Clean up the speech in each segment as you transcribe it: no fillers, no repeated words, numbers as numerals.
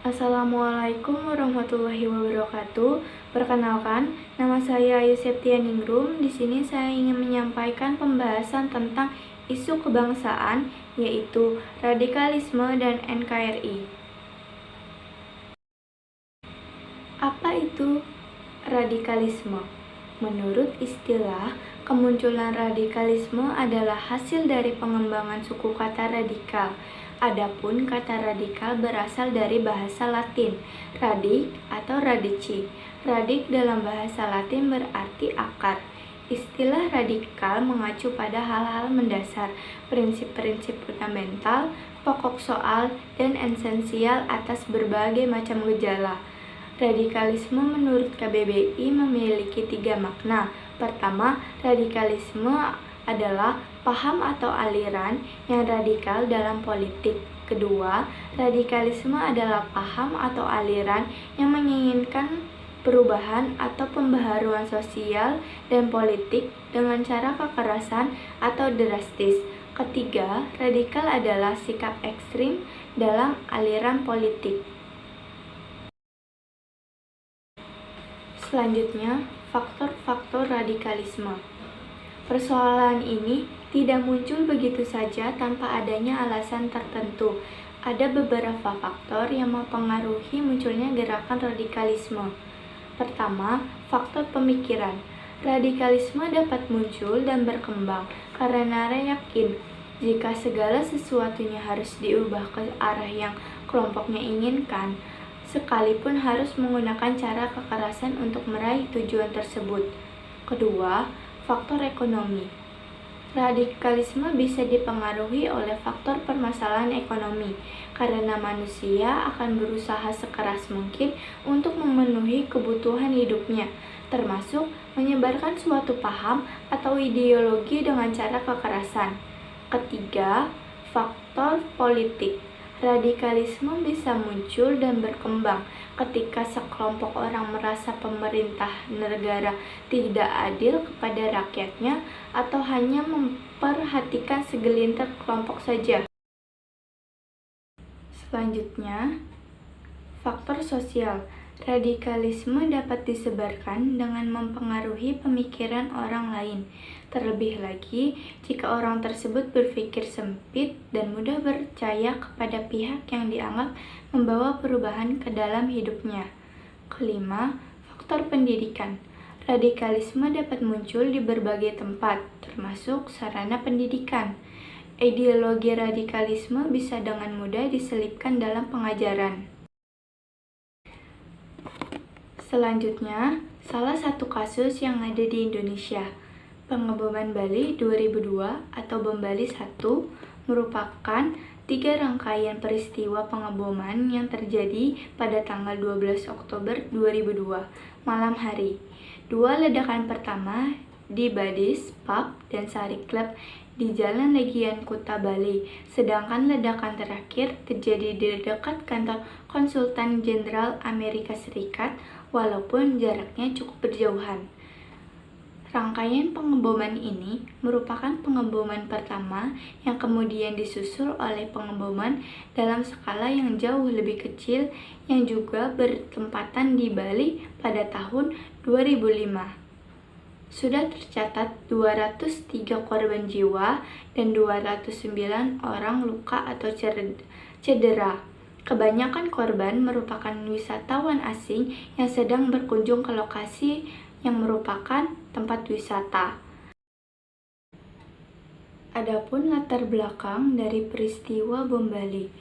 Assalamualaikum warahmatullahi wabarakatuh. Perkenalkan, nama saya Ayu Septianingrum. Di sini saya ingin menyampaikan pembahasan tentang isu kebangsaan, yaitu radikalisme dan NKRI. Apa itu radikalisme? Menurut istilah, kemunculan radikalisme adalah hasil dari pengembangan suku kata radikal. Adapun kata radikal berasal dari bahasa Latin, radik atau radici. Radik dalam bahasa Latin berarti akar. Istilah radikal mengacu pada hal-hal mendasar, prinsip-prinsip fundamental, pokok soal, dan esensial atas berbagai macam gejala. Radikalisme menurut KBBI memiliki 3 makna. Pertama, radikalisme adalah paham atau aliran yang radikal dalam politik. Kedua, radikalisme adalah paham atau aliran yang menginginkan perubahan atau pembaharuan sosial dan politik dengan cara kekerasan atau drastis. Ketiga, radikal adalah sikap ekstrim dalam aliran politik. Selanjutnya, faktor-faktor radikalisme. Persoalan ini tidak muncul begitu saja tanpa adanya alasan tertentu. Ada beberapa faktor yang mempengaruhi munculnya gerakan radikalisme. Pertama, faktor pemikiran. Radikalisme dapat muncul dan berkembang karena yakin jika segala sesuatunya harus diubah ke arah yang kelompoknya inginkan, sekalipun harus menggunakan cara kekerasan untuk meraih tujuan tersebut. Kedua, faktor ekonomi. Radikalisme bisa dipengaruhi oleh faktor permasalahan ekonomi, karena manusia akan berusaha sekeras mungkin untuk memenuhi kebutuhan hidupnya, termasuk menyebarkan suatu paham atau ideologi dengan cara kekerasan. Ketiga, faktor politik. Radikalisme bisa muncul dan berkembang ketika sekelompok orang merasa pemerintah negara tidak adil kepada rakyatnya atau hanya memperhatikan segelintir kelompok saja. Selanjutnya, faktor sosial. Radikalisme dapat disebarkan dengan mempengaruhi pemikiran orang lain. Terlebih lagi, jika orang tersebut berpikir sempit dan mudah percaya kepada pihak yang dianggap membawa perubahan ke dalam hidupnya. Kelima, faktor pendidikan. Radikalisme dapat muncul di berbagai tempat, termasuk sarana pendidikan. Ideologi radikalisme bisa dengan mudah diselipkan dalam pengajaran. Selanjutnya, salah satu kasus yang ada di Indonesia, Pengeboman Bali 2002 atau Bom Bali 1, merupakan 3 rangkaian peristiwa pengeboman yang terjadi pada tanggal 12 Oktober 2002, malam hari. 2 ledakan pertama di Badis Pub dan Sari Club di Jalan Legian Kuta Bali, sedangkan ledakan terakhir terjadi di dekat kantor Konsultan Jenderal Amerika Serikat, walaupun jaraknya cukup berjauhan. Rangkaian pengeboman ini merupakan pengeboman pertama yang kemudian disusul oleh pengeboman dalam skala yang jauh lebih kecil yang juga bertempatan di Bali pada tahun 2005. Sudah tercatat 203 korban jiwa dan 209 orang luka atau cedera. Kebanyakan korban merupakan wisatawan asing yang sedang berkunjung ke lokasi yang merupakan tempat wisata. Adapun latar belakang dari peristiwa Bom Bali.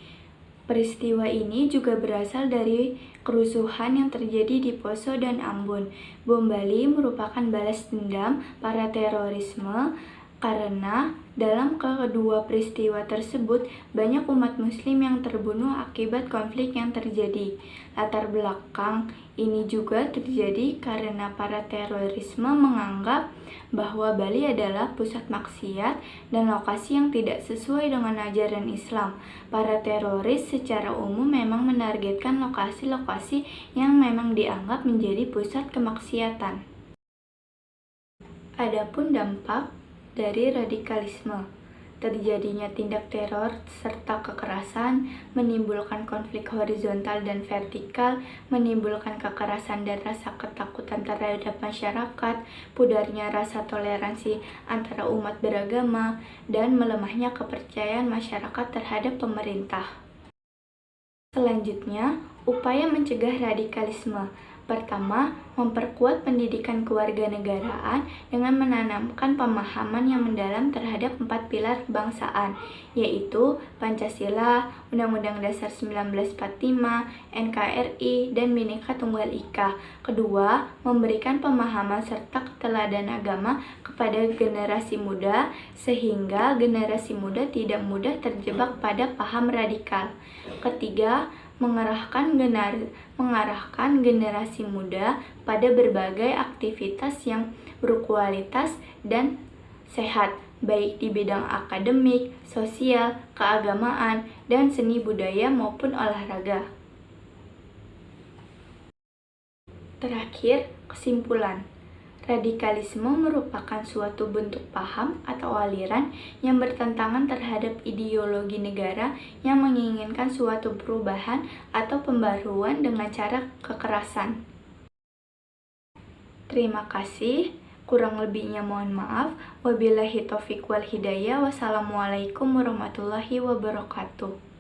Peristiwa ini juga berasal dari kerusuhan yang terjadi di Poso dan Ambon. Bom Bali merupakan balas dendam para terorisme karena dalam kedua peristiwa tersebut banyak umat muslim yang terbunuh akibat konflik yang terjadi. Latar belakang ini juga terjadi karena para terorisme menganggap bahwa Bali adalah pusat maksiat dan lokasi yang tidak sesuai dengan ajaran Islam. Para teroris secara umum memang menargetkan lokasi-lokasi yang memang dianggap menjadi pusat kemaksiatan. Adapun dampak dari radikalisme. terjadinya tindak teror serta kekerasan, menimbulkan konflik horizontal dan vertikal, menimbulkan kekerasan dan rasa ketakutan terhadap masyarakat, pudarnya rasa toleransi antara umat beragama, dan melemahnya kepercayaan masyarakat terhadap pemerintah. Selanjutnya, upaya mencegah radikalisme. Pertama, memperkuat pendidikan kewarganegaraan dengan menanamkan pemahaman yang mendalam terhadap 4 pilar kebangsaan, yaitu Pancasila, Undang-Undang Dasar 1945, NKRI, dan Bhinneka Tunggal Ika. Kedua, memberikan pemahaman serta keteladanan agama kepada generasi muda, sehingga generasi muda tidak mudah terjebak pada paham radikal. Ketiga, mengarahkan generasi muda pada berbagai aktivitas yang berkualitas dan sehat, baik di bidang akademik, sosial, keagamaan, dan seni budaya maupun olahraga. Terakhir, kesimpulan. Radikalisme merupakan suatu bentuk paham atau aliran yang bertentangan terhadap ideologi negara yang menginginkan suatu perubahan atau pembaruan dengan cara kekerasan. Terima kasih. Kurang lebihnya mohon maaf. Wabillahi taufiq wal hidayah. Wassalamualaikum warahmatullahi wabarakatuh.